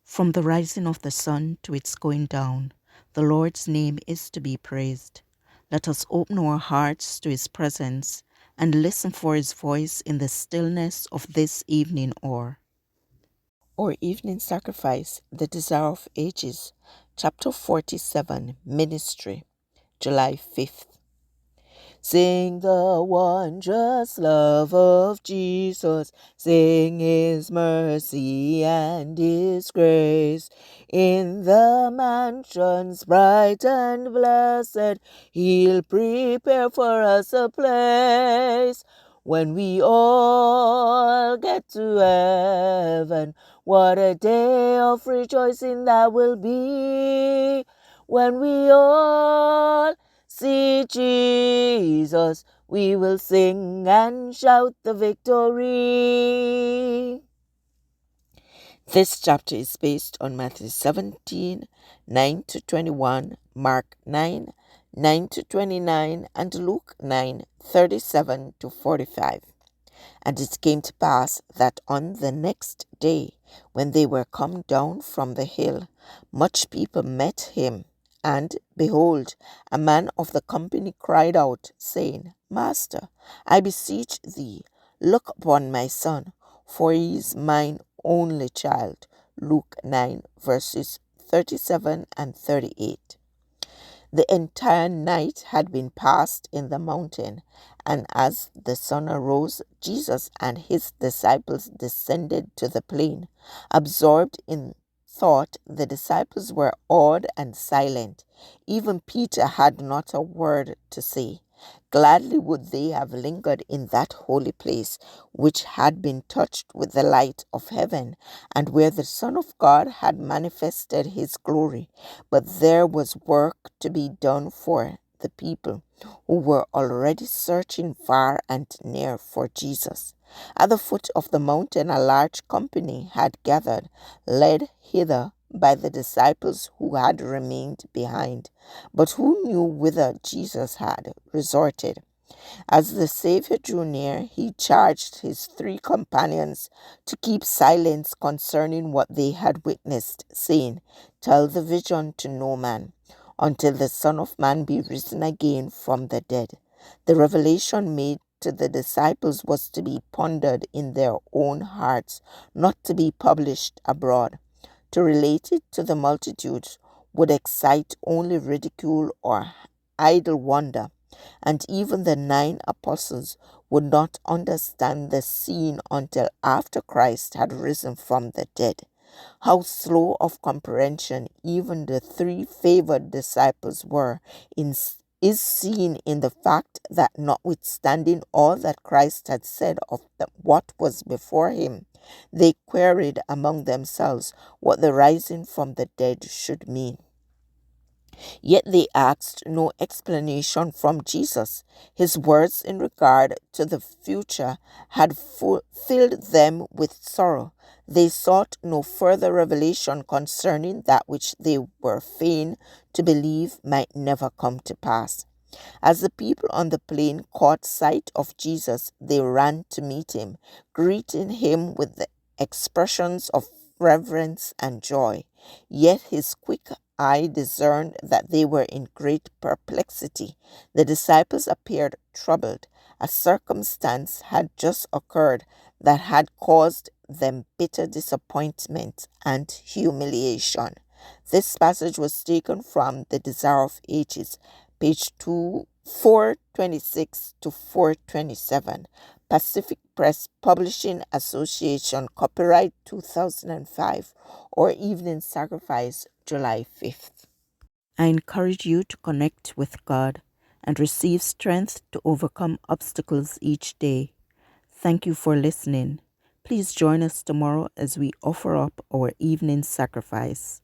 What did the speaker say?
From the rising of the sun to its going down, the Lord's name is to be praised. Let us open our hearts to his presence and listen for his voice in the stillness of this evening hour. Our evening sacrifice, the Desire of Ages, chapter 47, Ministry, July 5th. Sing the wondrous love of Jesus, sing his mercy and his grace. In the mansions bright and blessed, he'll prepare for us a place. When we all get to heaven, what a day of rejoicing that will be. When we all see Jesus, we will sing and shout the victory. This chapter is based on Matthew 17, 9 to 21, Mark 9, 9 to 29, and Luke 9, 37 to 45. And it came to pass that on the next day, when they were come down from the hill, much people met him. And, behold, a man of the company cried out, saying, Master, I beseech thee, look upon my son, for he is mine only child. Luke 9, verses 37 and 38. The entire night had been passed in the mountain, and as the sun arose, Jesus and his disciples descended to the plain. Absorbed in thought, the disciples were awed and silent. Even Peter had not a word to say. Gladly would they have lingered in that holy place, which had been touched with the light of heaven, and where the Son of God had manifested his glory. But there was work to be done for the people, who were already searching far and near for Jesus. At the foot of the mountain a large company had gathered, led hither by the disciples who had remained behind, but who knew whither Jesus had resorted. As the Savior drew near, he charged his 3 companions to keep silence concerning what they had witnessed, saying, Tell the vision to no man, until the Son of Man be risen again from the dead. The revelation made to the disciples was to be pondered in their own hearts, not to be published abroad. To relate it to the multitudes would excite only ridicule or idle wonder, and even the 9 apostles would not understand the scene until after Christ had risen from the dead. How slow of comprehension even the 3 favored disciples were is seen in the fact that notwithstanding all that Christ had said of what was before him, they queried among themselves what the rising from the dead should mean. Yet they asked no explanation from Jesus. His words in regard to the future had filled them with sorrow. They sought no further revelation concerning that which they were fain to believe might never come to pass. As the people on the plain caught sight of Jesus, they ran to meet him, greeting him with the expressions of reverence and joy. Yet his quick eye discerned that they were in great perplexity. The disciples appeared troubled. A circumstance had just occurred that had caused them bitter disappointment and humiliation. This passage was taken from The Desire of Ages, page 426 to 427. Pacific Press Publishing Association, copyright 2005, or Evening Sacrifice, July 5th. I encourage you to connect with God and receive strength to overcome obstacles each day. Thank you for listening. Please join us tomorrow as we offer up our evening sacrifice.